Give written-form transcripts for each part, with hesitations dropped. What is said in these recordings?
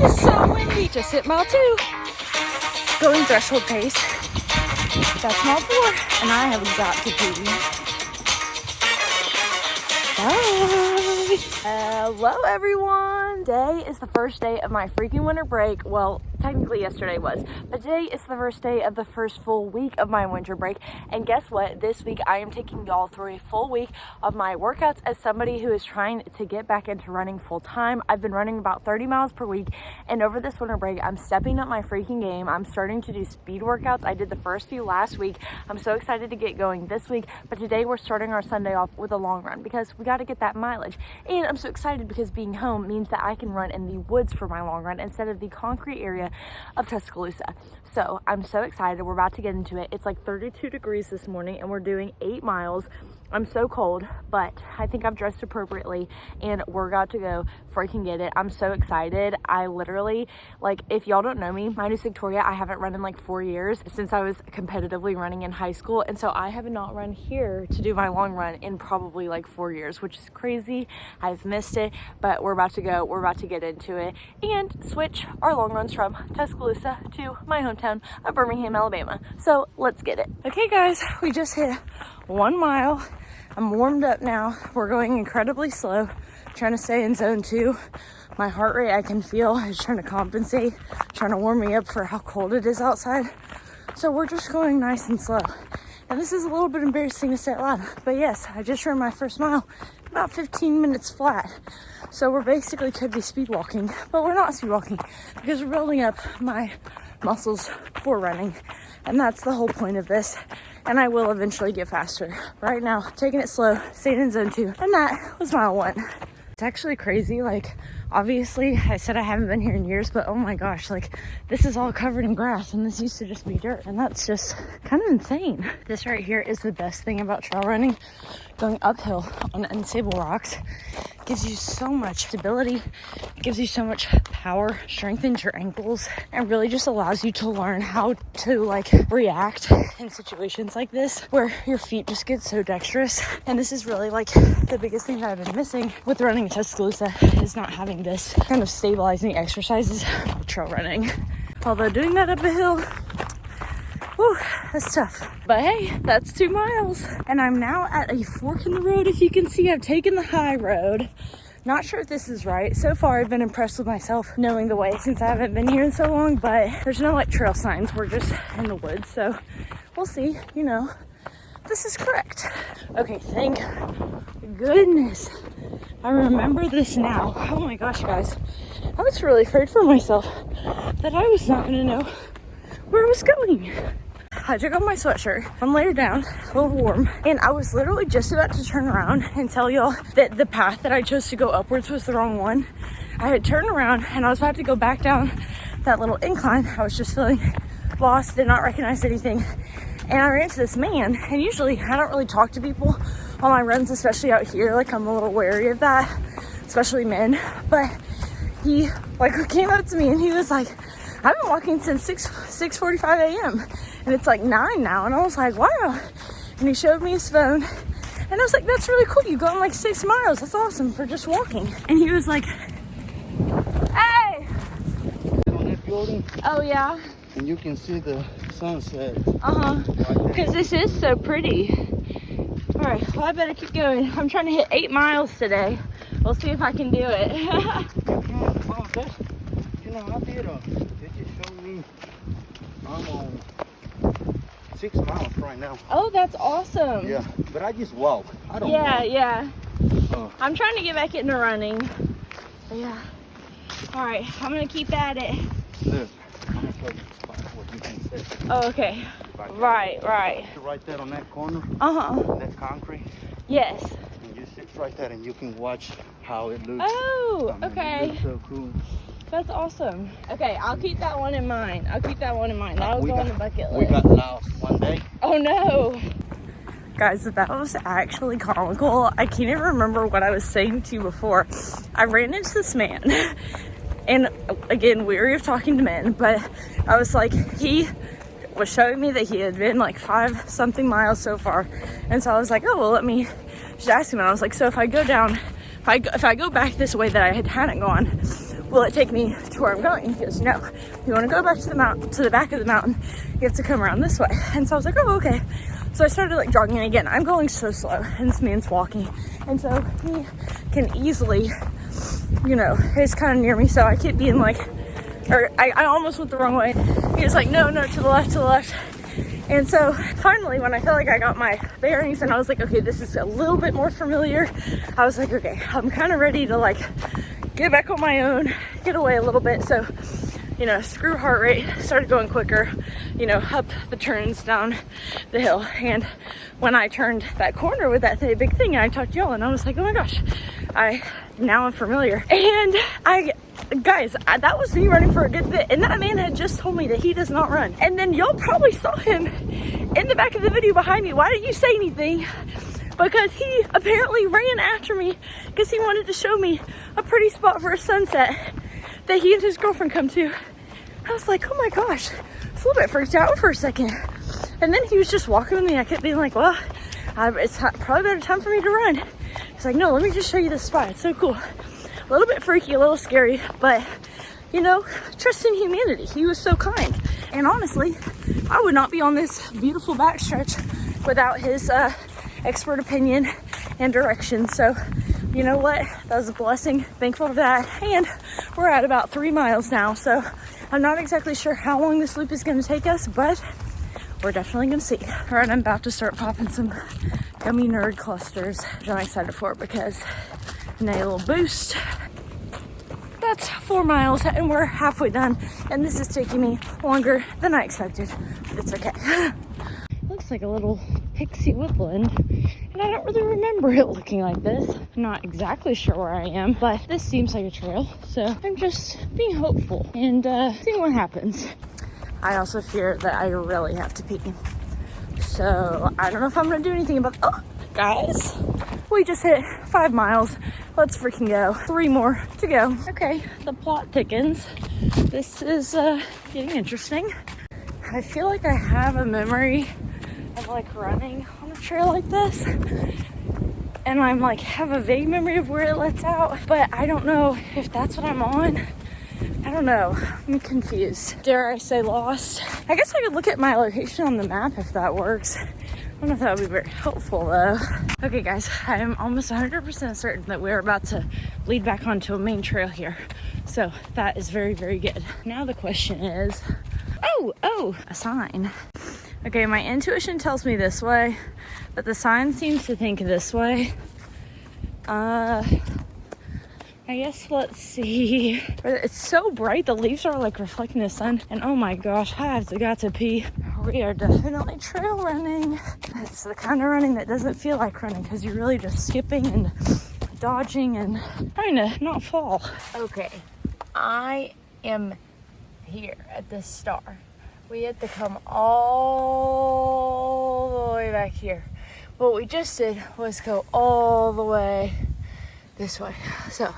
It's so windy. Just hit mile 2. Going threshold pace. That's mile 4. And I have got to pee. Bye. Hello everyone. Today is the first day of my freaking winter break. Well, technically yesterday was, but today is the first day of the first full week of my winter break. And guess what? This week I am taking y'all through a full week of my workouts as somebody who is trying to get back into running full time. I've been running about 30 miles per week, and over this winter break I'm stepping up my freaking game. I'm starting to do speed workouts. I did the first few last week. I'm so excited to get going this week, but today we're starting our Sunday off with a long run because we got to get that mileage. And I'm so excited because being home means that I can run in the woods for my long run instead of the concrete area of Tuscaloosa. So I'm so excited. We're about to get into it. It's like 32 degrees this morning and we're doing 8 miles. I'm so cold, but I think I've dressed appropriately and we're about to go freaking get it. I'm so excited. I literally, like, if y'all don't know me, my name's Victoria. I haven't run in like 4 years since I was competitively running in high school. And so I have not run here to do my long run in probably like 4 years, which is crazy. I've missed it, but we're about to go. We're about to get into it and switch our long runs from Tuscaloosa to my hometown of Birmingham, Alabama. So let's get it. Okay guys, we just hit 1 mile. I'm warmed up now. We're going incredibly slow, trying to stay in zone 2. My heart rate I can feel is trying to compensate, trying to warm me up for how cold it is outside. So we're just going nice and slow. And this is a little bit embarrassing to say out loud, but yes, I just ran my first mile about 15 minutes flat. So we're basically could be speed walking, but we're not speed walking because we're building up my muscles for running. And that's the whole point of this. And I will eventually get faster. Right now, taking it slow, staying in zone 2. And that was mile 1. It's actually crazy. Like, obviously, I said I haven't been here in years, but oh my gosh, like, this is all covered in grass and this used to just be dirt. And that's just kind of insane. This right here is the best thing about trail running. Going uphill on unstable rocks gives you so much stability. It gives you so much power, strengthens your ankles, and really just allows you to learn how to like react in situations like this where your feet just get so dexterous. And this is really like the biggest thing that I've been missing with running in Tuscaloosa is not having this kind of stabilizing exercises with trail running. Although doing that up a hill, whew, that's tough. But hey, that's 2 miles. And I'm now at a fork in the road. If you can see, I've taken the high road. Not sure if this is right. So far, I've been impressed with myself knowing the way since I haven't been here in so long, but there's no like trail signs. We're just in the woods. So we'll see, you know, this is correct. Okay, thank goodness. I remember this now. Oh my gosh, guys. I was really afraid for myself that I was not gonna know where I was going. I took off my sweatshirt. I'm laid down, a little warm, and I was literally just about to turn around and tell y'all that the path that I chose to go upwards was the wrong one. I had turned around and I was about to go back down that little incline. I was just feeling lost, did not recognize anything, and I ran into this man. And usually I don't really talk to people on my runs, especially out here. Like, I'm a little wary of that, especially men. But he like came up to me and he was like, I've been walking since 6:45 a.m. and it's like 9 now. And I was like, wow. And he showed me his phone and I was like, that's really cool. You've gone like 6 miles. That's awesome for just walking. And he was like, hey. On that building. Oh yeah. And you can see the sunset. Because this is so pretty. All right, well, I better keep going. I'm trying to hit 8 miles today. We'll see if I can do it. You know, I did it just showed me I'm on 6 miles right now. Oh, that's awesome. Yeah, but I just walk. I don't Yeah, walk. yeah. I'm trying to get back into running. But yeah. All right, I'm going to keep at it. Look, I'm going to show you the spot where you can sit. Oh, okay. Right. Right there on that corner. That concrete. Yes. And you sit right there and you can watch how it looks. Oh, I mean, okay. It looks so cool. That's awesome. Okay, I'll keep that one in mind. That'll go on the bucket list. We got lost one day. Oh no. Guys, that was actually comical. I can't even remember what I was saying to you before. I ran into this man. And again, weary of talking to men, but I was like, he was showing me that he had been like 5 something miles so far. And so I was like, oh, well, let me just ask him. And I was like, so if I go down, if I go back this way that I hadn't gone, will it take me to where I'm going? He goes, no, you want to go back to the mountain, to the back of the mountain, you have to come around this way. And so I was like, oh, okay. So I started like jogging again. I'm going so slow and this man's walking. And so he can easily, you know, he's kind of near me. So I keep being like, or I almost went the wrong way. He was like, no, to the left, to the left. And so finally, when I felt like I got my bearings and I was like, okay, this is a little bit more familiar, I was like, okay, I'm kind of ready to like get back on my own, get away a little bit. So, you know, screw heart rate, started going quicker, you know, up the turns, down the hill. And when I turned that corner with that big thing, I talked to y'all and I was like, oh my gosh, now I'm familiar. And guys, that was me running for a good bit. And that man had just told me that he does not run. And then y'all probably saw him in the back of the video behind me. Why didn't you say anything? Because he apparently ran after me because he wanted to show me a pretty spot for a sunset that he and his girlfriend come to. I was like, oh my gosh, I was a little bit freaked out for a second. And then he was just walking with me. I kept being like, well, it's probably better time for me to run. He's like, no, let me just show you this spot. It's so cool. A little bit freaky, a little scary, but you know, trust in humanity. He was so kind. And honestly, I would not be on this beautiful backstretch without his expert opinion and direction. So you know what, that was a blessing, thankful for that. And we're at about 3 miles now, so I'm not exactly sure how long this loop is going to take us, but we're definitely going to see. All right, I'm about to start popping some gummy nerd clusters, which I'm excited for because a little boost. That's 4 miles and we're halfway done, and this is taking me longer than I expected, but it's okay. Looks like a little pixie woodland, and I don't really remember it looking like this. I'm not exactly sure where I am, but this seems like a trail, so I'm just being hopeful and seeing what happens. I also fear that I really have to pee, so I don't know if I'm gonna do anything about guys, we just hit 5 miles. Let's freaking go. 3 more to go. Okay, the plot thickens. This is getting interesting. I feel like I have a memory of like running on a trail like this, and I'm like have a vague memory of where it lets out, but I don't know if that's what I'm on. I don't know, I'm confused. Dare I say lost? I guess I could look at my location on the map if that works. I don't know if that would be very helpful though. Okay guys, I am almost 100% certain that we're about to lead back onto a main trail here. So that is very, very good. Now the question is, oh, a sign. Okay, my intuition tells me this way, but the sign seems to think this way. I guess let's see. It's so bright, the leaves are like reflecting the sun, and oh my gosh, I have got to pee. We are definitely trail running. It's the kind of running that doesn't feel like running because you're really just skipping and dodging and trying to not fall. Okay, I am here at this star. We had to come all the way back here. What we just did was go all the way this way. So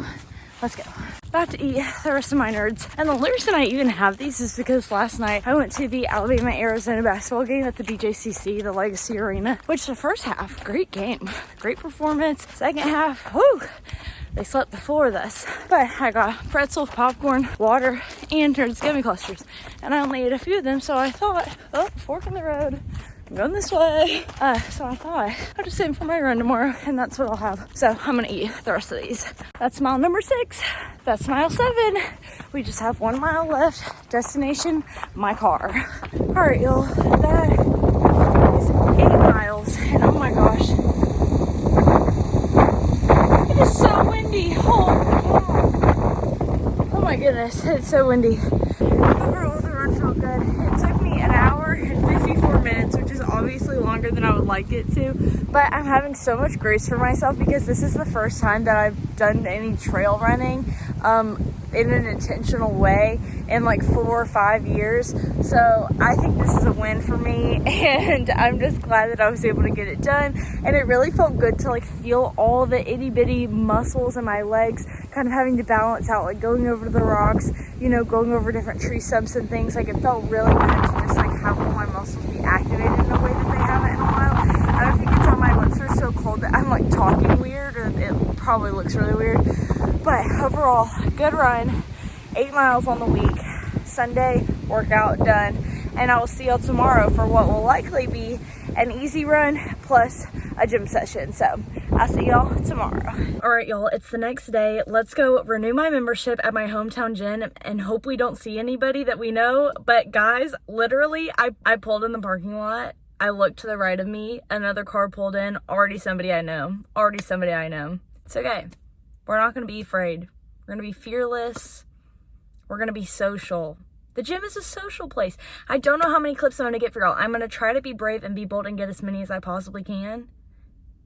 let's go. About to eat the rest of my nerds. And the only reason I even have these is because last night I went to the Alabama-Arizona basketball game at the BJCC, the Legacy Arena, which the first half, great game, great performance. Second half, whoo, they slept the floor with us. But I got pretzel, popcorn, water, and Nerds gummy clusters. And I only ate a few of them, so I thought, oh, fork in the road. I'm going this way. So I thought I'll just save for my run tomorrow, and that's what I'll have. So I'm gonna eat the rest of these. That's mile number 6. That's mile 7. We just have 1 mile left. Destination, my car. All right, y'all. That is 8 miles, and oh my gosh, it is so windy. Oh my goodness, it's so windy. Overall, the run felt good. It took me an hour and 54 minutes, which is obviously longer than I would like it to, but I'm having so much grace for myself because this is the first time that I've done any trail running in an intentional way in like 4 or 5 years. So I think this is a win for me, and I'm just glad that I was able to get it done. And it really felt good to like feel all the itty bitty muscles in my legs kind of having to balance out, like going over the rocks, you know, going over different tree stumps and things. Like it felt really good to just like have all my muscles be activated in a way that they haven't in a while. I don't know if you can tell my lips are so cold that I'm like talking weird, or it probably looks really weird. But overall, good run. 8 miles on the week. Sunday workout done, and I will see y'all tomorrow for what will likely be an easy run plus a gym session. So I'll see y'all tomorrow. All right, y'all, it's the next day. Let's go renew my membership at my hometown gym and hope we don't see anybody that we know. But guys, literally, I pulled in the parking lot. I looked to the right of me, another car pulled in, already somebody I know. It's okay. We're not gonna be afraid. We're gonna be fearless. We're gonna be social. The gym is a social place. I don't know how many clips I'm gonna get for y'all. I'm gonna try to be brave and be bold and get as many as I possibly can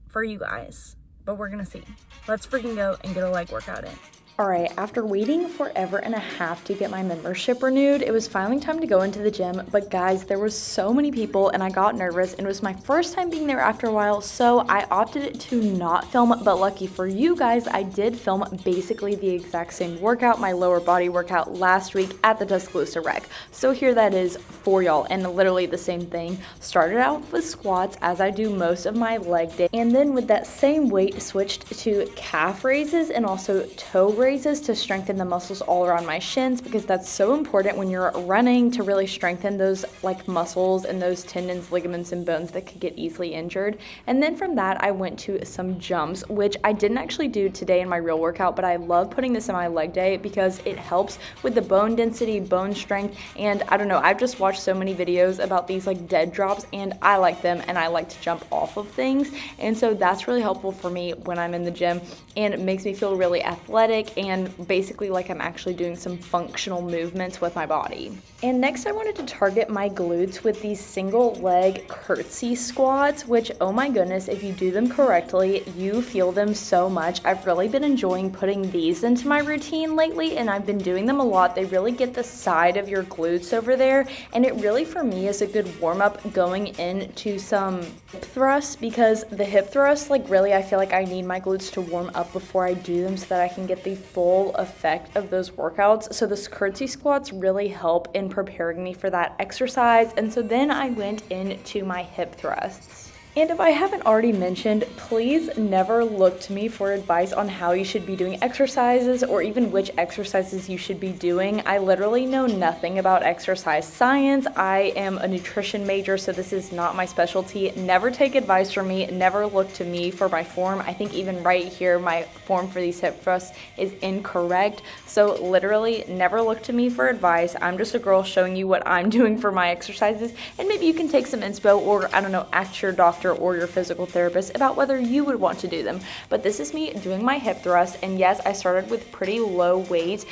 for you guys, but we're gonna see. Let's freaking go and get a leg workout in. All right, after waiting forever and a half to get my membership renewed, it was finally time to go into the gym. But guys, there was so many people and I got nervous, and it was my first time being there after a while, so I opted to not film. But lucky for you guys, I did film basically the exact same workout, my lower body workout last week at the Tuscaloosa Rec. So here that is for y'all, and literally the same thing. Started out with squats as I do most of my leg day, and then with that same weight switched to calf raises and also toe raises to strengthen the muscles all around my shins, because that's so important when you're running to really strengthen those like muscles and those tendons, ligaments, and bones that could get easily injured. And then from that I went to some jumps, which I didn't actually do today in my real workout, but I love putting this in my leg day because it helps with the bone density, bone strength, and I don't know, I've just watched so many videos about these like dead drops and I like them, and I like to jump off of things, and so that's really helpful for me when I'm in the gym, and it makes me feel really athletic and basically like I'm actually doing some functional movements with my body. And next I wanted to target my glutes with these single leg curtsy squats, which, oh my goodness, if you do them correctly, you feel them so much. I've really been enjoying putting these into my routine lately, and I've been doing them a lot. They really get the side of your glutes over there, and it really for me is a good warm up going into some hip thrusts, because the hip thrusts, like really I feel like I need my glutes to warm up before I do them so that I can get the full effect of those workouts. So the curtsy squats really help in preparing me for that exercise, and so then I went into my hip thrusts. And if I haven't already mentioned, please never look to me for advice on how you should be doing exercises or even which exercises you should be doing. I literally know nothing about exercise science. I am a nutrition major, so this is not my specialty. Never take advice from me. Never look to me for my form. I think even right here, my form for these hip thrusts is incorrect. So literally never look to me for advice. I'm just a girl showing you what I'm doing for my exercises, and maybe you can take some inspo, or I don't know, ask your doctor or your physical therapist about whether you would want to do them. But this is me doing my hip thrust, and yes, I started with pretty low weight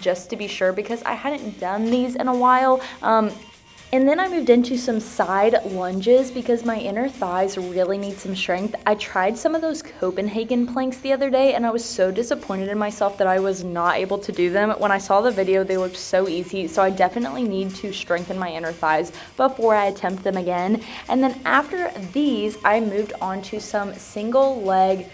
just to be sure, because I hadn't done these in a while. And then I moved into some side lunges because my inner thighs really need some strength. I tried some of those Copenhagen planks the other day, and I was so disappointed in myself that I was not able to do them. When I saw the video, they looked so easy, so I definitely need to strengthen my inner thighs before I attempt them again. And then after these, I moved on to some single leg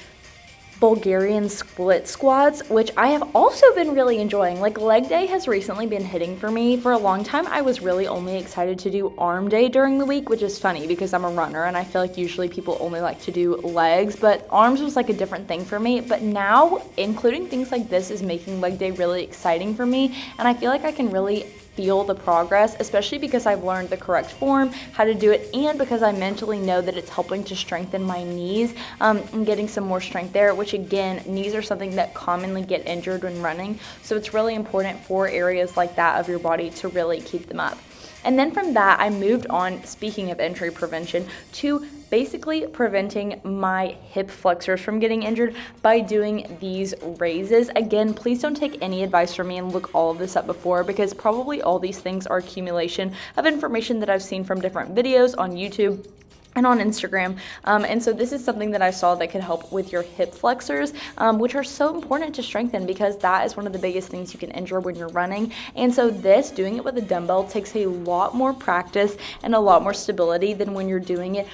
Bulgarian split squats, which I have also been really enjoying. Like, leg day has recently been hitting for me. For a long time, I was really only excited to do arm day during the week, which is funny because I'm a runner and I feel like usually people only like to do legs, but arms was like a different thing for me. But now, including things like this is making leg day really exciting for me, and I feel like I can really feel the progress, especially because I've learned the correct form, how to do it, and because I mentally know that it's helping to strengthen my knees and getting some more strength there, which again, knees are something that commonly get injured when running, so it's really important for areas like that of your body to really keep them up. And then from that, I moved on, speaking of injury prevention, to basically preventing my hip flexors from getting injured by doing these raises. Again, please don't take any advice from me and look all of this up before, because probably all these things are accumulation of information that I've seen from different videos on YouTube and on Instagram, and so this is something that I saw that could help with your hip flexors, which are so important to strengthen because that is one of the biggest things you can injure when you're running. And so this, doing it with a dumbbell, takes a lot more practice and a lot more stability than when you're doing it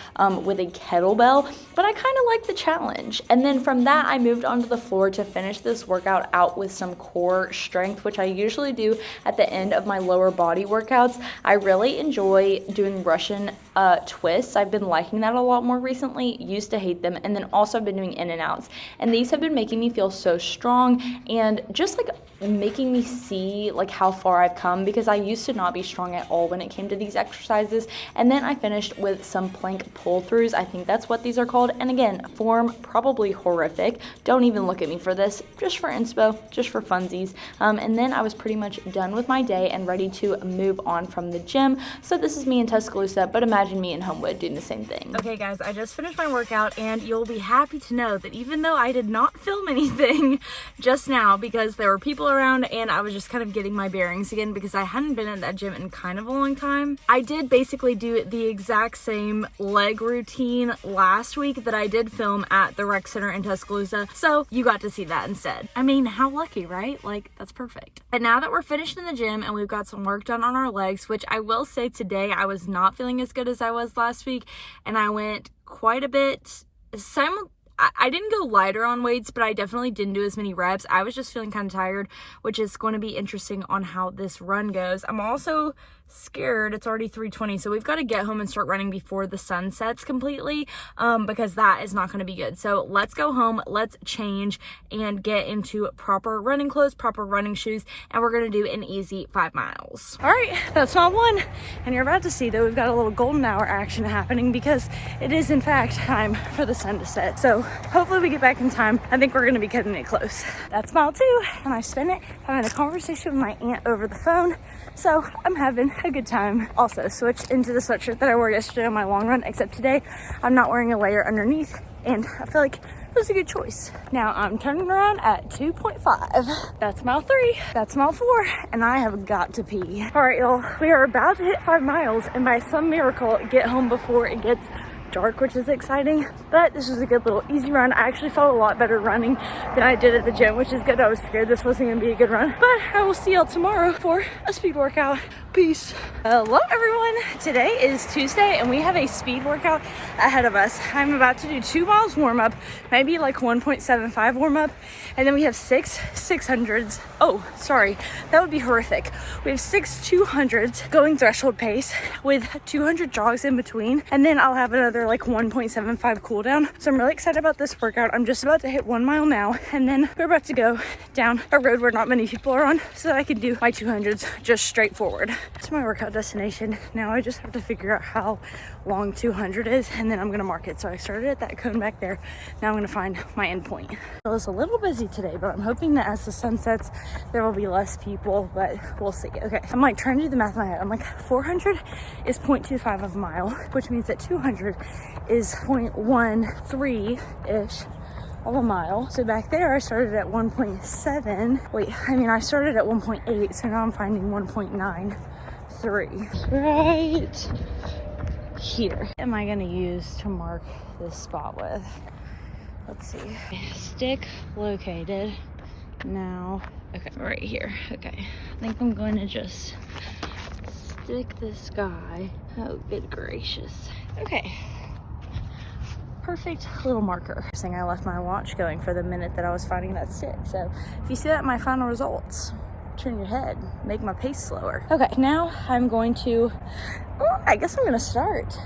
with a kettlebell, but I kind of like the challenge. And then from that, I moved onto the floor to finish this workout out with some core strength, which I usually do at the end of my lower body workouts. I really enjoy doing Russian twists. I've been liking that a lot more recently. Used to hate them. And then also I've been doing in and outs. And these have been making me feel so strong and just like making me see like how far I've come, because I used to not be strong at all when it came to these exercises. And then I finished with some plank pull throughs. I think that's what these are called. And again, form probably horrific. Don't even look at me for this, just for inspo, just for funsies. And then I was pretty much done with my day and ready to move on from the gym. So this is me in Tuscaloosa, but imagine me in Homewood doing the same thing. Okay guys, I just finished my workout, and you'll be happy to know that even though I did not film anything just now because there were people around and I was just kind of getting my bearings again because I hadn't been at that gym in kind of a long time, I did basically do the exact same leg routine last week that I did film at the rec center in Tuscaloosa. So you got to see that instead. I mean, how lucky, right? Like, that's perfect. And now that we're finished in the gym and we've got some work done on our legs, which I will say today I was not feeling as good as I was last week, and I went quite a bit I didn't go lighter on weights, but I definitely didn't do as many reps. I was just feeling kind of tired, which is going to be interesting on how this run goes. I'm also scared. It's already 3:20, so we've got to get home and start running before the sun sets completely, because that is not going to be good. So let's go home, let's change and get into proper running clothes, proper running shoes, and we're going to do an easy 5 miles. All right, that's not one. And you're about to see that we've got a little golden hour action happening because it is in fact time for the sun to set. So hopefully we get back in time. I think we're going to be cutting it close. That's mile 2, and I spent it having a conversation with my aunt over the phone. So I'm having a good time. Also switched into the sweatshirt that I wore yesterday on my long run, except today I'm not wearing a layer underneath, and I feel like it was a good choice. Now I'm turning around at 2.5. That's mile 3. That's mile 4, and I have got to pee. All right, y'all, we are about to hit 5 miles, and by some miracle get home before it gets dark, which is exciting. But this was a good little easy run. I actually felt a lot better running than I did at the gym, which is good. I was scared this wasn't gonna be a good run, but I will see y'all tomorrow for a speed workout. Peace. Hello everyone. Today is Tuesday and we have a speed workout ahead of us. I'm about to do 2 miles warm up, maybe like 1.75 warm up, and then we have 6 600s. Oh, sorry, that would be horrific. We have 6 200s going threshold pace with 200 jogs in between, and then I'll have another like 1.75 cool down. So I'm really excited about this workout. I'm just about to hit 1 mile now, and then we're about to go down a road where not many people are on so that I can do my 200s just straight forward. That's my workout destination. Now I just have to figure out how long 200 is, and then I'm gonna mark it. So I started at that cone back there. Now I'm gonna find my end point. So it's a little busy today, but I'm hoping that as the sun sets, there will be less people, but we'll see. Okay, I'm like trying to do the math in my head. I'm like 400 is 0.25 of a mile, which means that 200 is 0.13-ish of a mile. So back there I started at 1.7. I started at 1.8, so now I'm finding 1.93 right here. Am I gonna use to mark this spot with? Let's see. Stick located. Now, okay, right here. Okay, I think I'm going to just stick this guy. Oh, good gracious. Okay. Perfect little marker. First thing, I left my watch going for the minute that I was finding that stick. So if you see that in my final results, turn your head, make my pace slower. Okay, now I'm going to, I guess I'm gonna start.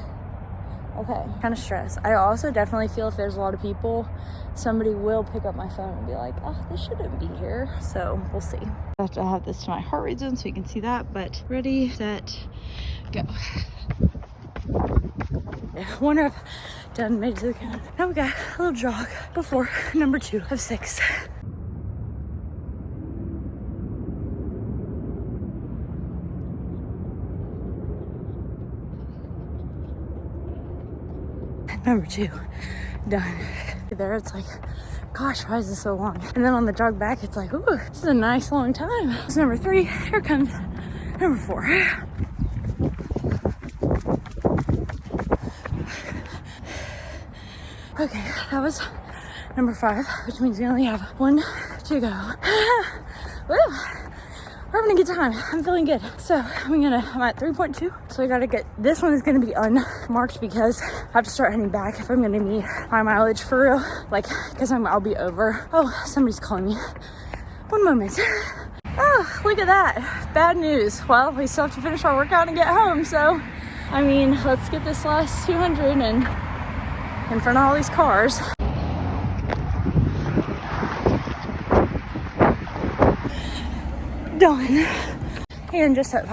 Okay, kind of stressed. I also definitely feel if there's a lot of people, somebody will pick up my phone and be like, oh, this shouldn't be here. So we'll see. I have to have this to my heart rate zone so you can see that, but ready, set, go. One rep done, made it to the cone. Now we got a little jog before number 2 of 6. Number 2 done. There it's like, gosh, why is this so long? And then on the jog back it's like, ooh, this is a nice long time. It's number 3. Here comes number 4. Okay, that was number 5, which means we only have 1 to go. Woo! We're having a good time. I'm feeling good. So I'm at 3.2. So I gotta get, this one is gonna be unmarked because I have to start heading back if I'm gonna meet my mileage for real. Like, cause I'll be over. Oh, somebody's calling me. One moment. Oh, look at that. Bad news. Well, we still have to finish our workout and get home. So I mean, let's get this last 200 and in front of all these cars. Done. And just at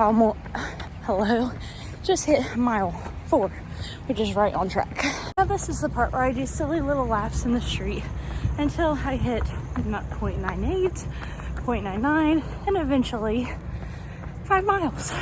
just hit mile 4, which is right on track. Now this is the part where I do silly little laps in the street until I hit 0.98, 0.99, and eventually 5 miles.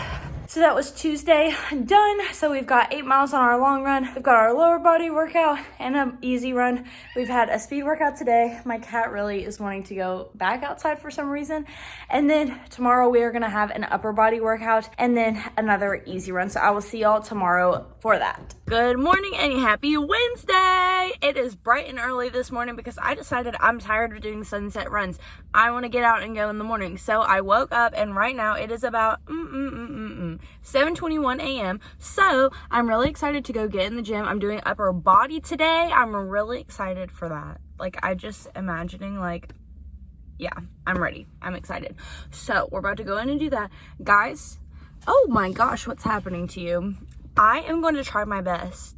So that was Tuesday done. So we've got 8 miles on our long run. We've got our lower body workout and an easy run. We've had a speed workout today. My cat really is wanting to go back outside for some reason. And then tomorrow we are gonna have an upper body workout and then another easy run. So I will see y'all tomorrow for that. Good morning and happy Wednesday. It is bright and early this morning because I decided I'm tired of doing sunset runs. I wanna get out and go in the morning. So I woke up and right now it is about 7:21 a.m. So I'm really excited to go get in the gym. I'm doing upper body today. I'm really excited for that. Like, I just imagining, like, yeah, I'm ready. I'm excited. So we're about to go in and do that. Guys, oh my gosh, what's happening to you? I am going to try my best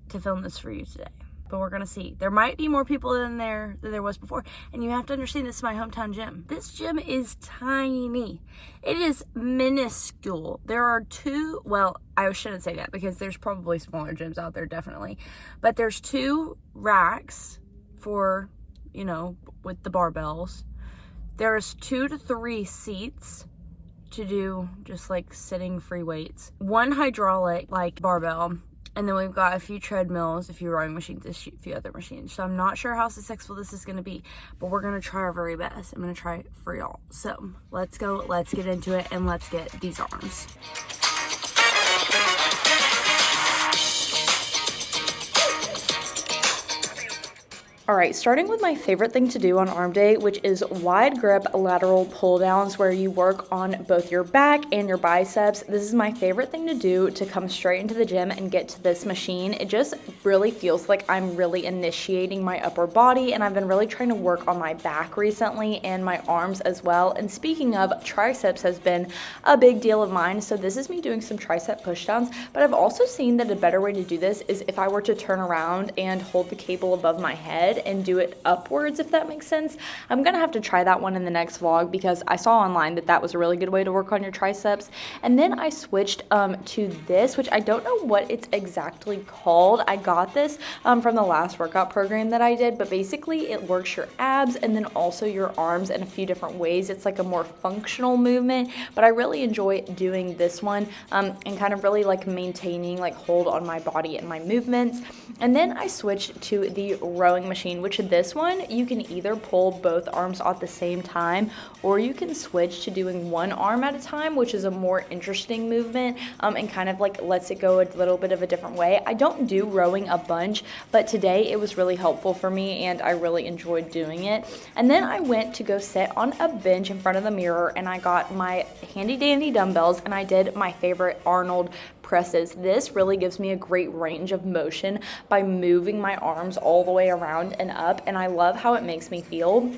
to film this for you today. But we're gonna see. There might be more people in there than there was before. And you have to understand, this is my hometown gym. This gym is tiny. It is minuscule. There are 2, well, I shouldn't say that because there's probably smaller gyms out there, definitely. But there's 2 racks for, you know, with the barbells. There's 2 to 3 seats to do just like sitting free weights. 1 hydraulic, like, barbell. And then we've got a few treadmills, a few rowing machines, a few other machines. So I'm not sure how successful this is going to be, but we're going to try our very best. I'm going to try it for y'all. So let's go, let's get into it, and let's get these arms. All right, starting with my favorite thing to do on arm day, which is wide grip lateral pull downs, where you work on both your back and your biceps. This is my favorite thing to do, to come straight into the gym and get to this machine. It just really feels like I'm really initiating my upper body, and I've been really trying to work on my back recently and my arms as well. And speaking of, triceps has been a big deal of mine. So this is me doing some tricep push downs, but I've also seen that a better way to do this is if I were to turn around and hold the cable above my head and do it upwards, if that makes sense. I'm gonna have to try that one in the next vlog because I saw online that that was a really good way to work on your triceps. And then I switched to this, which I don't know what it's exactly called. I got this from the last workout program that I did, but basically it works your abs and then also your arms in a few different ways. It's like a more functional movement, but I really enjoy doing this one and kind of really like maintaining like hold on my body and my movements. And then I switched to the rowing machine, which this one, you can either pull both arms at the same time, or you can switch to doing one arm at a time, which is a more interesting movement and kind of like lets it go a little bit of a different way. I don't do rowing a bunch, but today it was really helpful for me and I really enjoyed doing it. And then I went to go sit on a bench in front of the mirror and I got my handy dandy dumbbells and I did my favorite Arnold presses. This really gives me a great range of motion by moving my arms all the way around and up, and I love how it makes me feel.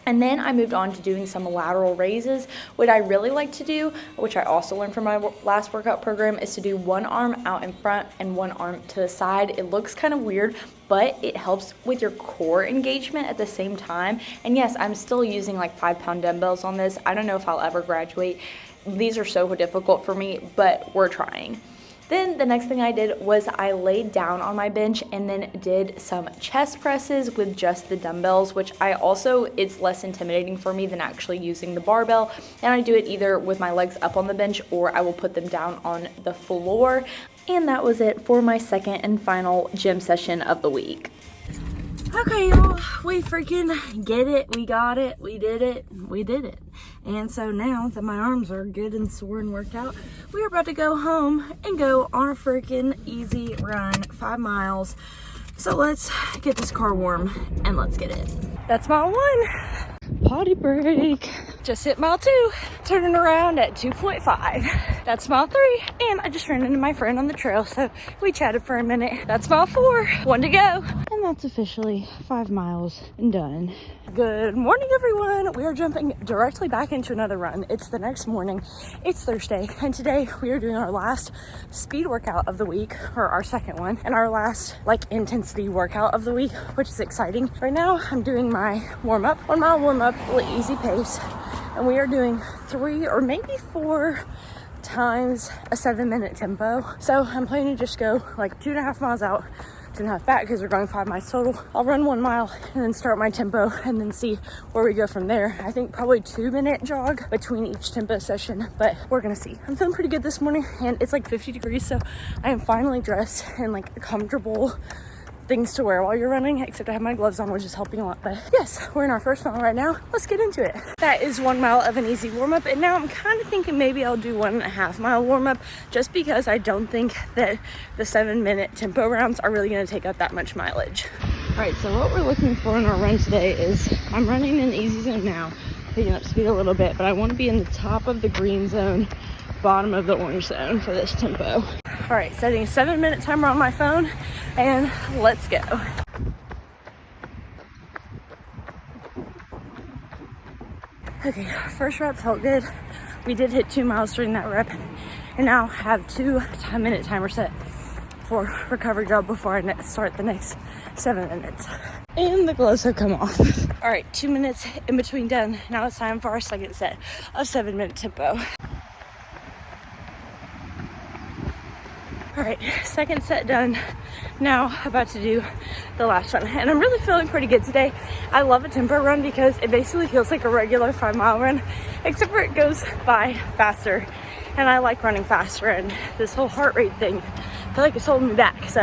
And then I moved on to doing some lateral raises. What I really like to do, which I also learned from my last workout program, is to do one arm out in front and one arm to the side. It looks kind of weird, but it helps with your core engagement at the same time. And yes, I'm still using like 5-pound dumbbells on this. I don't know if I'll ever graduate. These are so difficult for me, but we're trying. Then the next thing I did was I laid down on my bench and then did some chest presses with just the dumbbells, which it's less intimidating for me than actually using the barbell. And I do it either with my legs up on the bench or I will put them down on the floor. And that was it for my second and final gym session of the week. Okay, y'all, we freaking get it. We got it. We did it. We did it. And so now that my arms are good and sore and worked out, we are about to go home and go on a freaking easy run, 5 miles. So let's get this car warm and let's get it. That's mile 1. Potty break. Just hit mile 2. Turning around at 2.5. That's mile 3. And I just ran into my friend on the trail, so we chatted for a minute. That's mile 4. 1 to go. And that's officially 5 miles and done. Good morning, everyone. We are jumping directly back into another run. It's the next morning. It's Thursday, and today we are doing our last speed workout of the week, or our second one, and our last like intensity workout of the week, which is exciting. Right now, I'm doing my warm-up, 1 mile warm-up, really easy pace, and we are doing 3 or maybe 4 times a 7-minute tempo. So I'm planning to just go like 2.5 miles out, 2.5 back, because we're going 5 miles total. I'll run 1 mile and then start my tempo and then see where we go from there. I think probably 2-minute jog between each tempo session, but we're gonna see. I'm feeling pretty good this morning, and it's like 50 degrees, so I am finally dressed in like comfortable things to wear while you're running, except I have my gloves on, which is helping a lot. But yes, we're in our first mile right now. Let's get into it. That is 1 mile of an easy warm-up, and now I'm kind of thinking maybe I'll do 1.5 mile warm-up, just because I don't think that the 7-minute tempo rounds are really going to take up that much mileage. All right, so what we're looking for in our run today is, I'm running in easy zone now, picking up speed a little bit, but I want to be in the top of the green zone, bottom of the orange zone for this tempo. All right, setting a 7-minute timer on my phone, and let's go. Okay, first rep felt good. We did hit 2 miles during that rep, and now have 2 10-minute timer set for recovery job before I start the next 7 minutes. And the gloves have come off. All right, 2 minutes in between done. Now it's time for our second set of 7-minute tempo. All right, second set done. Now about to do the last one, and I'm really feeling pretty good today. I love a tempo run because it basically feels like a regular 5-mile run, except for it goes by faster, and I like running faster, and this whole heart rate thing, I feel like it's holding me back, so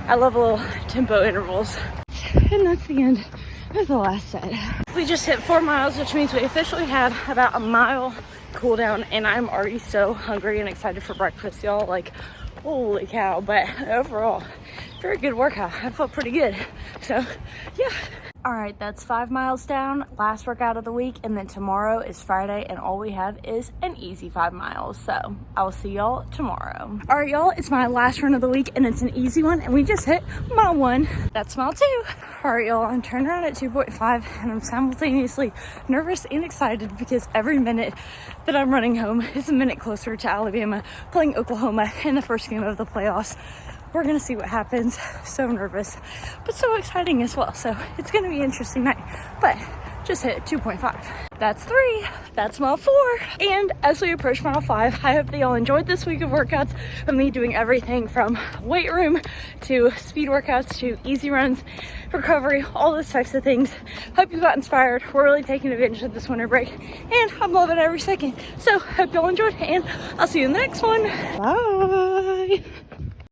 I love little tempo intervals. And that's the end of the last set. We just hit 4 miles, which means we officially have about a mile cool down, and I'm already so hungry and excited for breakfast, y'all. Like, holy cow. But overall, very good workout. I felt pretty good, so yeah. All right, that's 5 miles down, last workout of the week, and then tomorrow is Friday, and all we have is an easy 5 miles. So I will see y'all tomorrow. All right, y'all, it's my last run of the week, and it's an easy one, and we just hit mile 1. That's mile 2. All right, y'all, I'm turned around at 2.5, and I'm simultaneously nervous and excited because every minute that I'm running home is a minute closer to Alabama playing Oklahoma in the first game of the playoffs. We're gonna see what happens. So nervous, but so exciting as well. So it's gonna be an interesting night, but just hit 2.5. That's 3. That's mile 4. And as we approach mile 5, I hope that y'all enjoyed this week of workouts of me doing everything from weight room to speed workouts to easy runs, recovery, all those types of things. Hope you got inspired. We're really taking advantage of this winter break, and I'm loving every second. So hope y'all enjoyed, and I'll see you in the next one. Bye.